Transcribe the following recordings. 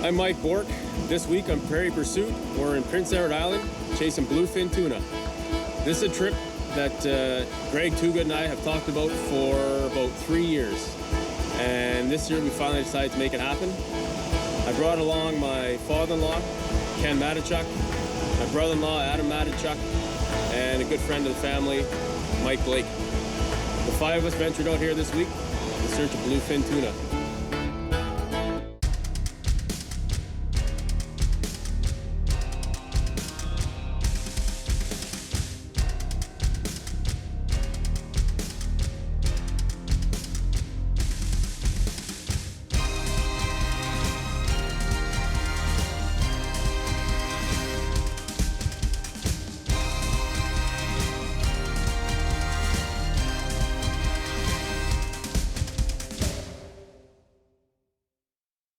I'm Mike Bourque. This week on Prairie Pursuit, we're in Prince Edward Island chasing bluefin tuna. This is a trip that Greg Toogood and I have talked about for about 3 years. And this year we finally decided to make it happen. I brought along my father-in-law, Ken Matichuk, my brother-in-law, Adam Matichuk, and a good friend of the family, Mike Blake. The 5 of us ventured out here this week in search of bluefin tuna.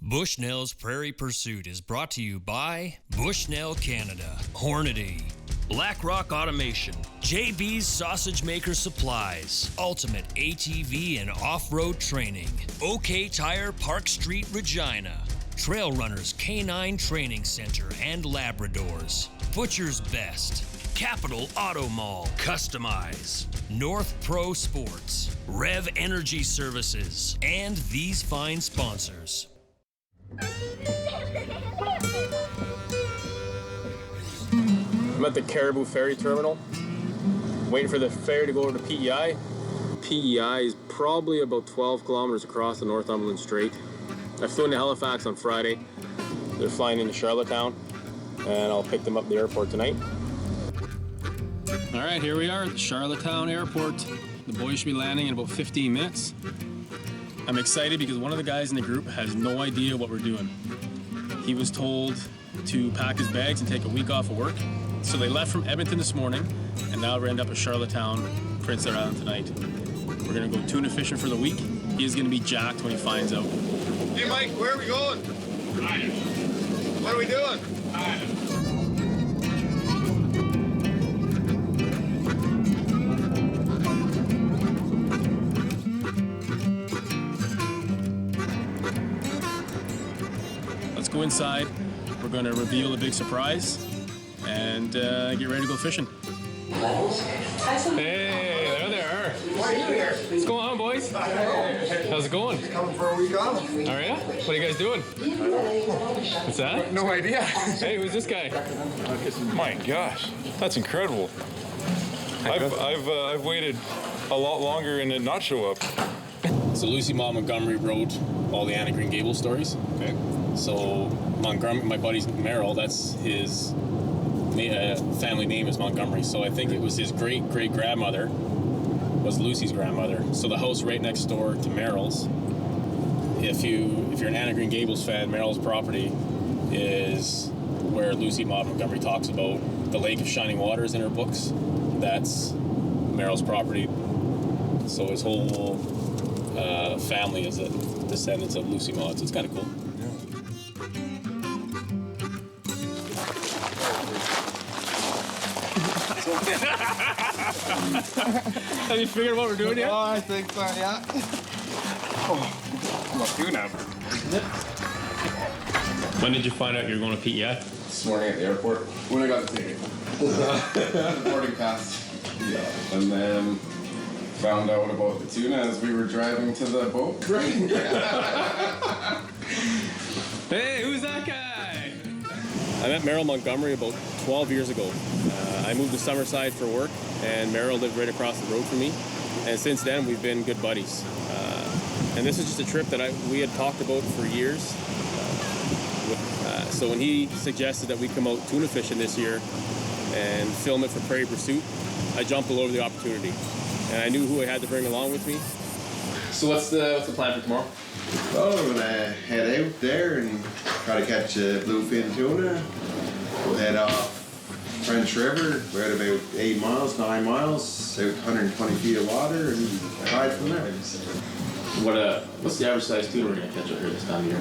Bushnell's Prairie Pursuit is brought to you by Bushnell Canada, Hornady, Black Rock Automation, JB's Sausage Maker Supplies, Ultimate ATV and Off-Road Training, OK Tire Park Street, Regina, Trail Runners Canine Training Center and Labradors, Butcher's Best, Capital Auto Mall, Customize, North Pro Sports, Rev Energy Services, and these fine sponsors. I'm at the Caribou Ferry Terminal, waiting for the ferry to go over to PEI. PEI is probably about 12 kilometers across the Northumberland Strait. I flew into Halifax on Friday. They're flying into Charlottetown, and I'll pick them up at the airport tonight. All right, here we are at the Charlottetown Airport. The boys should be landing in about 15 minutes. I'm excited because one of the guys in the group has no idea what we're doing. He was told to pack his bags and take a week off of work. So they left from Edmonton this morning, and now we're end up at Charlottetown, Prince Edward Island tonight. We're gonna go tuna fishing for the week. He is gonna be jacked when he finds out. Hey Mike, where are we going? Iron. What are we doing? Iron. Let's go inside. We're gonna reveal the big surprise and get ready to go fishing. Hey, there they are. Why are you here? What's going on, boys? How's it going? Coming for a week off. All right. What are you guys doing? What's that? No idea. Hey, who's this guy? My gosh, that's incredible. I've waited a lot longer and it not show up. So Lucy Ma Montgomery wrote all the Anna Green Gables stories. Okay. So Montgomery, my buddy's Merrill, that's his family name is Montgomery. So I think it was his great-great-grandmother was Lucy's grandmother. So the house right next door to Merrill's, if you're an Anna Green Gables fan, Merrill's property is where Lucy Ma Montgomery talks about the Lake of Shining Waters in her books. That's Merrill's property. So his whole family is a descendants of Lucy Ma. So it's kind of cool. Have you figured out what we're doing here? Oh, I think so, yeah. I'm not doing that. When did you find out you were going to PEI? This morning at the airport, when I got the ticket. The boarding pass. Yeah. And then found out about the tuna as we were driving to the boat. Hey, who's that guy? I met Merrill Montgomery about 12 years ago. I moved to Summerside for work, and Merrill lived right across the road from me. And since then, we've been good buddies. And this is just a trip that we had talked about for years. So when he suggested that we come out tuna fishing this year and film it for Prairie Pursuit, I jumped all over the opportunity. And I knew who I had to bring along with me. So what's the plan for tomorrow? Well, we're gonna head out there and try to catch a bluefin tuna. We'll head off French River. We're at about 8 miles, 9 miles, out 120 feet of water, and ride from there. What's the average size tuna we're gonna catch out here this time of year?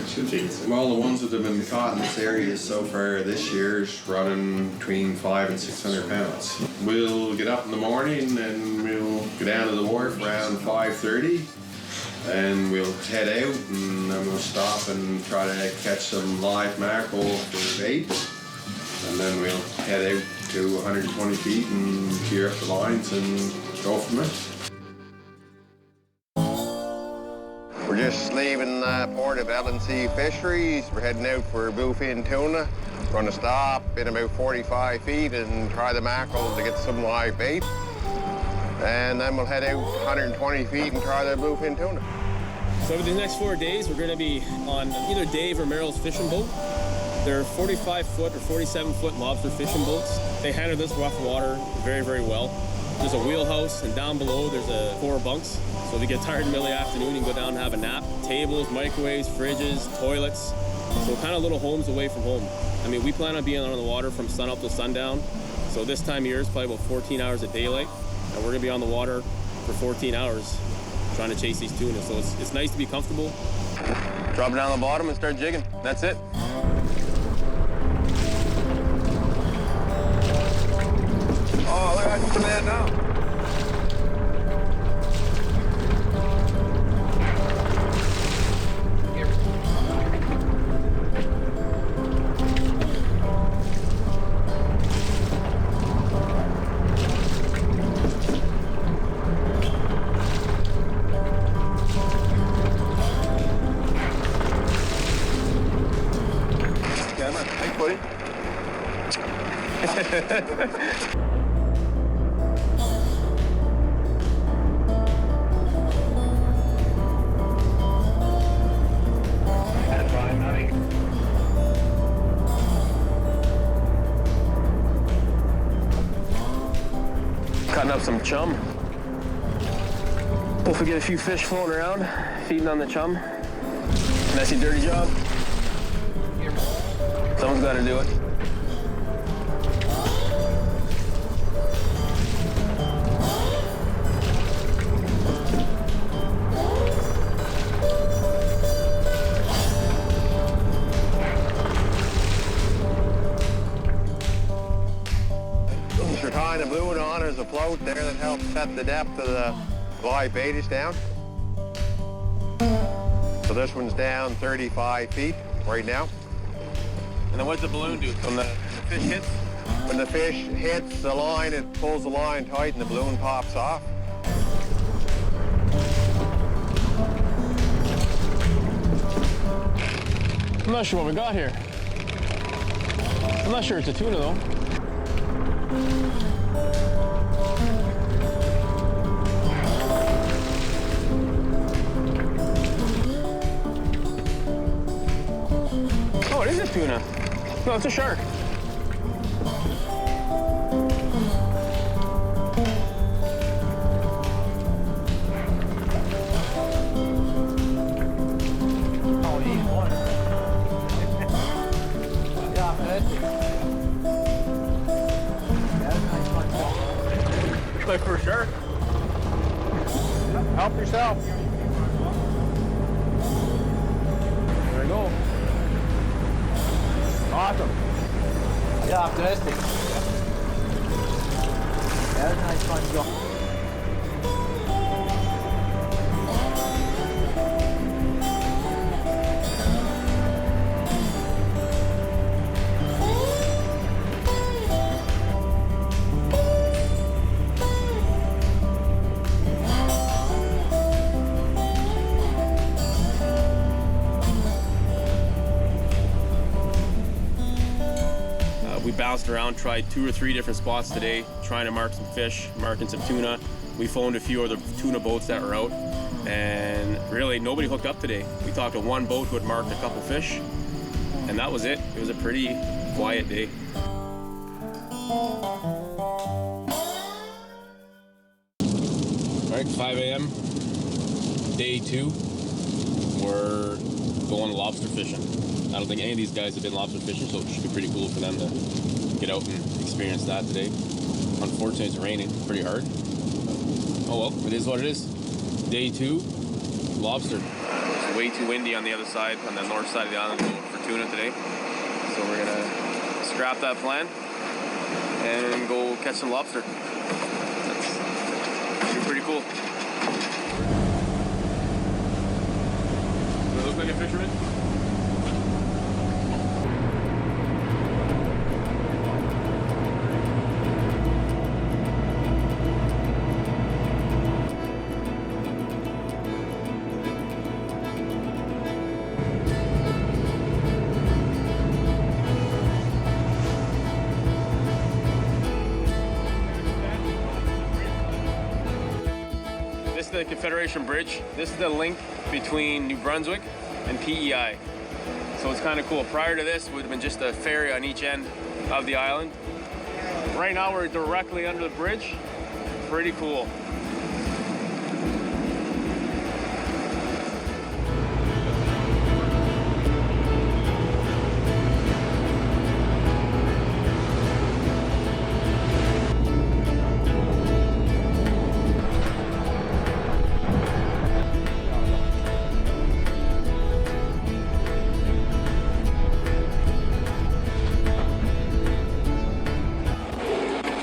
Well, the ones that have been caught in this area so far this year is running between 500 and 600 pounds. We'll get up in the morning and we'll go down to the wharf around 5:30. and we'll head out and then we'll stop and try to catch some live mackerel for bait, and then we'll head out to 120 feet and gear up the lines and go from there. We're just leaving the port of L&C Fisheries. We're heading out for Bluefin tuna. We're going to stop in about 45 feet and try the mackerel to get some live bait. And then we'll head out 120 feet and try the Bluefin tuna. So over the next 4 days, we're going to be on either Dave or Merrill's fishing boat. They're 45-foot or 47-foot lobster fishing boats. They handle this rough water very, very well. There's a wheelhouse, and down below there's 4 bunks. So if you get tired in the middle of the afternoon, you can go down and have a nap. Tables, microwaves, fridges, toilets. So kind of little homes away from home. I mean, we plan on being on the water from sun up to sundown. So this time of year is probably about 14 hours of daylight. And we're gonna be on the water for 14 hours trying to chase these tuna. So it's nice to be comfortable. Drop it down the bottom and start jigging. That's it. Oh, look at that man now. Cutting up some chum. Hopefully get a few fish floating around, feeding on the chum. Messy, dirty job. Someone's got to do it. You're tying the blue one on, there's a float there that helps set the depth of the live bait is down. So this one's down 35 feet right now. And then what does the balloon do? When the fish hits? When the fish hits the line, it pulls the line tight and the balloon pops off. I'm not sure what we got here. I'm not sure it's a tuna though. Oh, it is a tuna. No, it's a shark. Like for sure. Help yourself. There we go. Awesome. Yeah, optimistic. Yeah, that's a nice fun job. We bounced around, tried 2 or 3 different spots today, trying to mark some fish, marking some tuna. We phoned a few other tuna boats that were out, and really nobody hooked up today. We talked to one boat who had marked a couple fish, and that was it. It was a pretty quiet day. All right, 5 a.m., day 2. We're going lobster fishing. I don't think any of these guys have been lobster fishing, so it should be pretty cool for them to get out and experience that today. Unfortunately, it's raining pretty hard. Oh well, it is what it is. Day 2, lobster. It's way too windy on the other side, on the north side of the island for tuna today. So we're gonna scrap that plan and go catch some lobster. That's pretty cool. like a fisherman? This is the Confederation Bridge. This is the link between New Brunswick and PEI. So it's kind of cool. Prior to this would have been just a ferry on each end of the island. Right now we're directly under the bridge. Pretty cool.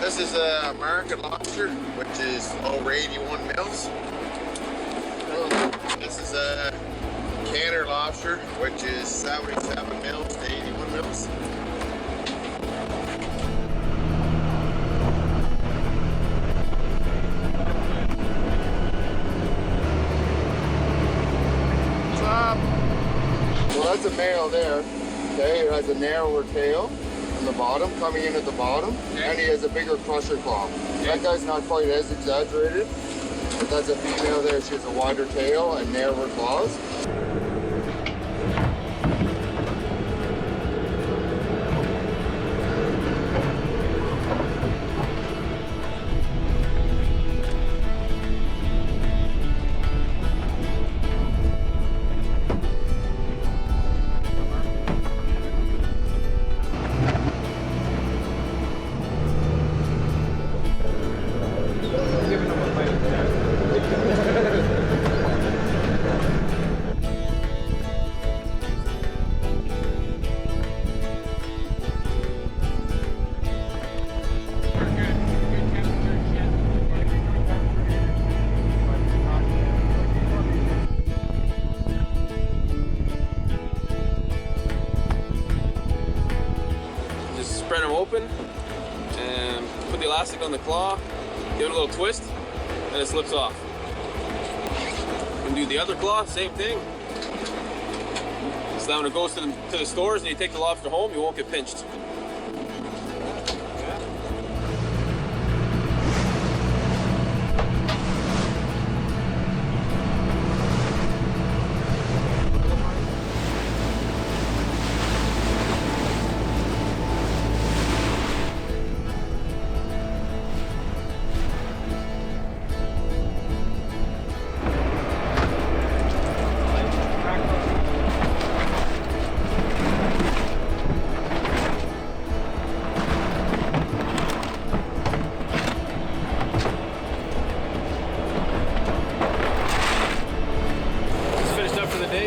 This is a American lobster, which is over 81 mils. This is a Canner lobster, which is 77 mils to 81 mils. Well, that's a male there. Okay, it has a narrower tail on the bottom, coming in at the bottom, and he has a bigger crusher claw. That guy's not quite as exaggerated, but that's a female there. She has a wider tail and narrower claws. Spread them open and put the elastic on the claw, give it a little twist, and it slips off. And do the other claw, same thing. So then when it goes to the stores and you take the lobster home, you won't get pinched.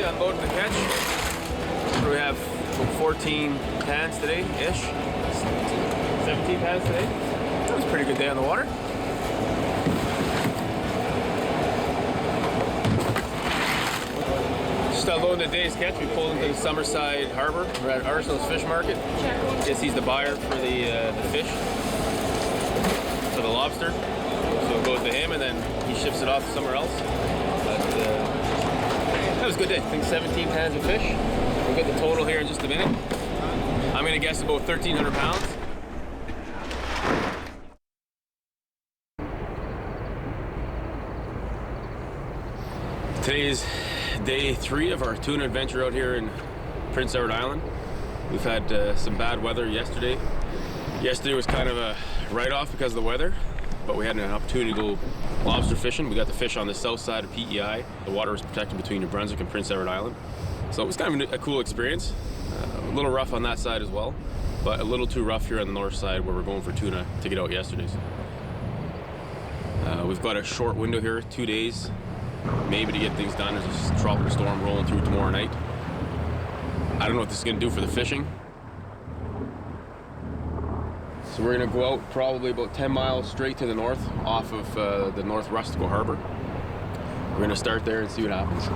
Unloading the catch. We have 14 pans today-ish. 17 pans today. That was a pretty good day on the water. Just unloading the day's catch. We pulled into the Summerside Harbor. We're at Arsenal's Fish Market. Guess he's the buyer for the fish, for the lobster. So it goes to him and then he ships it off somewhere else. But, that was a good day. I think 17 pans of fish. We'll get the total here in just a minute. I'm gonna guess about 1,300 pounds. Today is day 3 of our tuna adventure out here in Prince Edward Island. We've had some bad weather yesterday. Yesterday was kind of a write-off because of the weather, but we had an opportunity to go lobster fishing. We got to fish on the south side of PEI. The water was protected between New Brunswick and Prince Edward Island. So it was kind of a cool experience. A little rough on that side as well, but a little too rough here on the north side where we're going for tuna to get out yesterday's. We've got a short window here, 2 days, maybe to get things done. There's a tropical storm rolling through tomorrow night. I don't know what this is gonna do for the fishing. So we're gonna go out probably about 10 miles straight to the north off of the North Rustico Harbor. We're gonna start there and see what happens.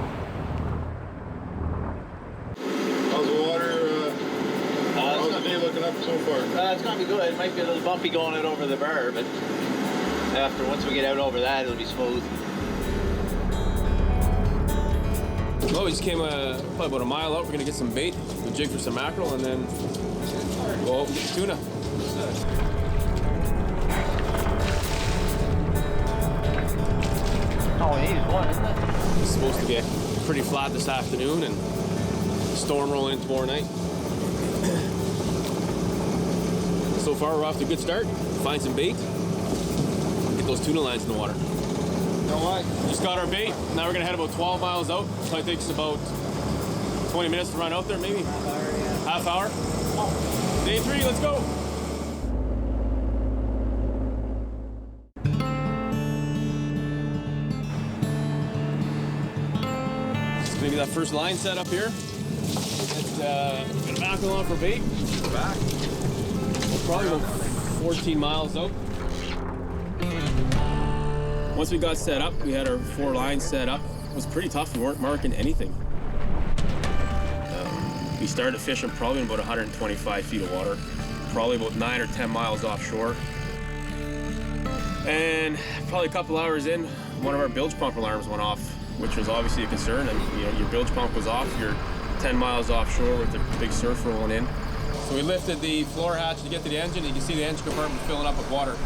up so far? It's going to be good. It might be a little bumpy going out over the bar, but once we get out over that, it'll be smooth. Well, we just came probably about a mile out. We're going to get some bait, we'll jig for some mackerel, and then go out and get the tuna. All we need is one, isn't it? It's supposed to get pretty flat this afternoon and storm rolling in tomorrow night. So far, we're off to a good start. Find some bait, get those tuna lines in the water. You know what? Just got our bait. Now we're gonna head about 12 miles out. Probably takes about 20 minutes to run out there, maybe. Half hour. Day 3, let's go. Just maybe that first line set up here. Got a mackerel on for bait. We're back. We're probably about 14 miles out. Once we got set up, we had our 4 lines set up. It was pretty tough. We weren't marking anything. We started fishing probably in about 125 feet of water, probably about 9 or 10 miles offshore. And probably a couple hours in, one of our bilge pump alarms went off, which was obviously a concern. And your bilge pump was off. You're 10 miles offshore with the big surf rolling in. So we lifted the floor hatch to get to the engine. You can see the engine compartment filling up with water.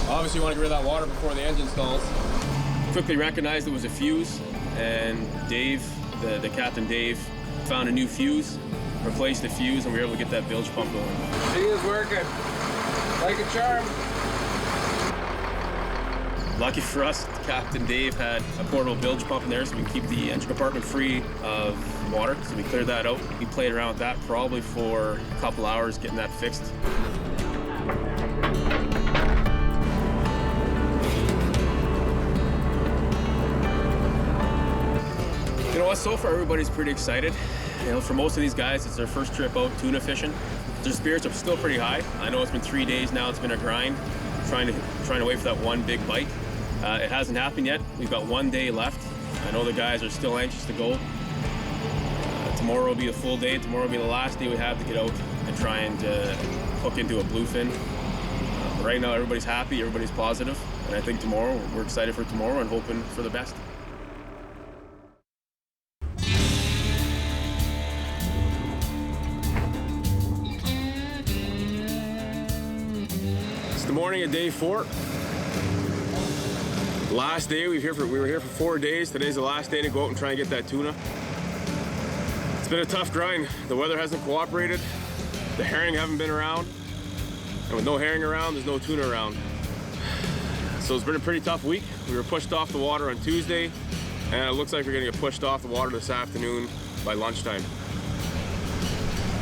Obviously, you want to get rid of that water before the engine stalls. Quickly recognized it was a fuse, and Dave, the Captain Dave, found a new fuse, replaced the fuse, and we were able to get that bilge pump going. He is working like a charm. Lucky for us, Captain Dave had a portable bilge pump in there so we can keep the engine compartment free of water. So we cleared that out. We played around with that probably for a couple hours getting that fixed. You know what, so far everybody's pretty excited. For most of these guys, it's their first trip out tuna fishing. Their spirits are still pretty high. I know it's been 3 days now, it's been a grind, trying to wait for that one big bite. It hasn't happened yet. We've got 1 day left. I know the guys are still anxious to go. Tomorrow will be a full day. Tomorrow will be the last day we have to get out and try and hook into a bluefin. Right now, everybody's happy, everybody's positive, and I think tomorrow, we're excited for tomorrow and hoping for the best. It's the morning of day 4. Last day, we were here for 4 days. Today's the last day to go out and try and get that tuna. It's been a tough grind. The weather hasn't cooperated. The herring haven't been around. And with no herring around, there's no tuna around. So it's been a pretty tough week. We were pushed off the water on Tuesday, and it looks like we're gonna get pushed off the water this afternoon by lunchtime.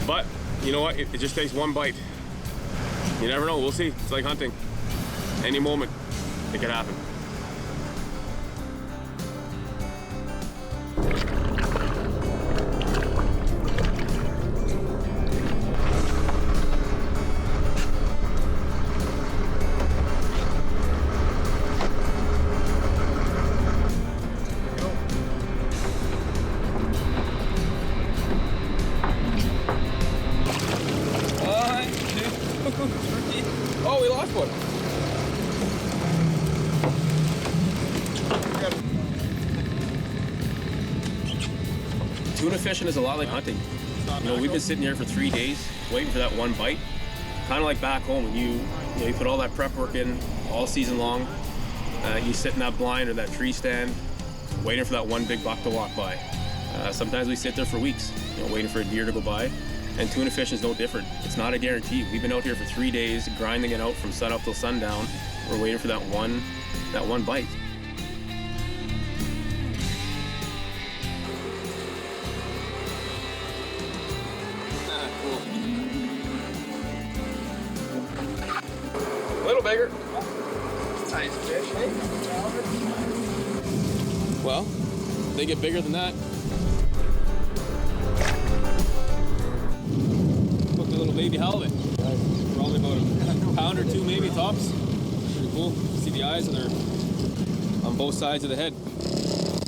But you know what? It just takes one bite. You never know, we'll see. It's like hunting. Any moment, it could happen. Oh, we lost one. Tuna fishing is a lot like hunting. We've been sitting here for 3 days waiting for that one bite. Kind of like back home when you put all that prep work in all season long. You sit in that blind or that tree stand waiting for that one big buck to walk by. Sometimes we sit there for weeks, waiting for a deer to go by. And tuna fishing is no different. It's not a guarantee. We've been out here for 3 days, grinding it out from sun up till sundown. We're waiting for that one bite. Cool. A little bigger. Nice fish, eh? Well, they get bigger than that. Look, a little baby halibut. Probably about a pound or two, maybe tops. Pretty cool. See the eyes, and they're on both sides of the head,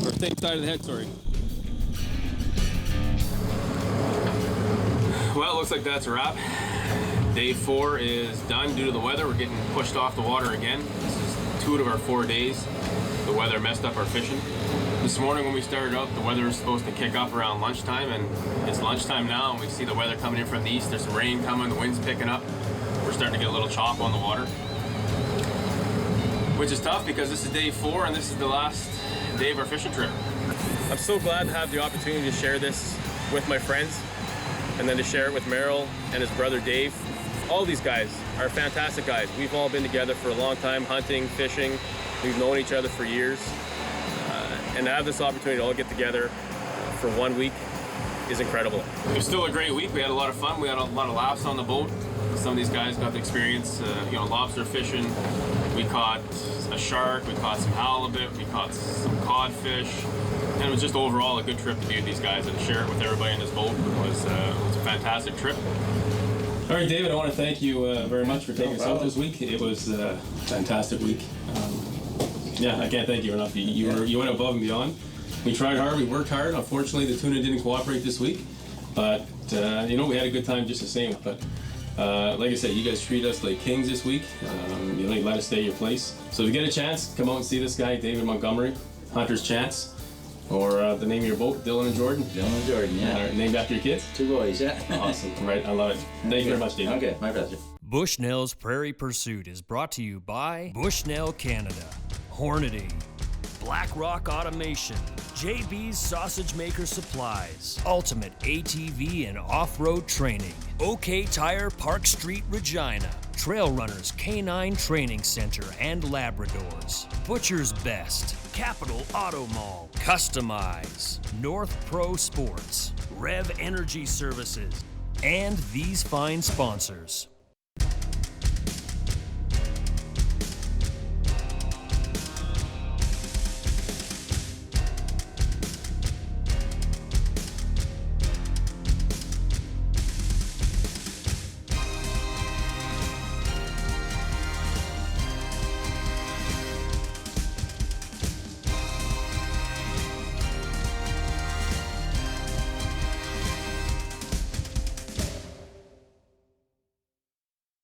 or same side of the head. Sorry. Well, it looks like that's a wrap. Day 4 is done due to the weather. We're getting pushed off the water again. This is 2 out of our 4 days. The weather messed up our fishing. This morning when we started out, the weather was supposed to kick up around lunchtime, and it's lunchtime now, and we see the weather coming in from the east. There's some rain coming, the wind's picking up. We're starting to get a little chop on the water, which is tough because this is Day 4 and this is the last day of our fishing trip. I'm so glad to have the opportunity to share this with my friends, and then to share it with Merrill and his brother Dave. All these guys are fantastic guys. We've all been together for a long time, hunting, fishing. We've known each other for years. And to have this opportunity to all get together for 1 week is incredible. It was still a great week. We had a lot of fun. We had a lot of laughs on the boat. Some of these guys got to experience, lobster fishing. We caught a shark, we caught some halibut, we caught some codfish. And it was just overall a good trip to be with these guys and to share it with everybody in this boat. It was a fantastic trip. All right, David, I want to thank you very much for taking us out this week. It was a fantastic week. I can't thank you enough. You went above and beyond. We tried hard, we worked hard. Unfortunately, the tuna didn't cooperate this week. But, we had a good time just the same. But like I said, you guys treat us like kings this week. You let us stay at your place. So if you get a chance, come out and see this guy, David Montgomery, Hunter's Chance. Or the name of your boat, Dylan and Jordan? Dylan and Jordan, yeah. Named after your kids? 2 boys, yeah. Awesome. Right, I love it. Thank you very much, David. Okay, my pleasure. Bushnell's Prairie Pursuit is brought to you by Bushnell Canada, Hornady, Black Rock Automation, JB's Sausage Maker Supplies, Ultimate ATV and Off-Road Training, OK Tire Park Street, Regina, Trail Runners Canine Training Center and Labradors, Butcher's Best, Capital Auto Mall, Customize, North Pro Sports, Rev Energy Services, and these fine sponsors.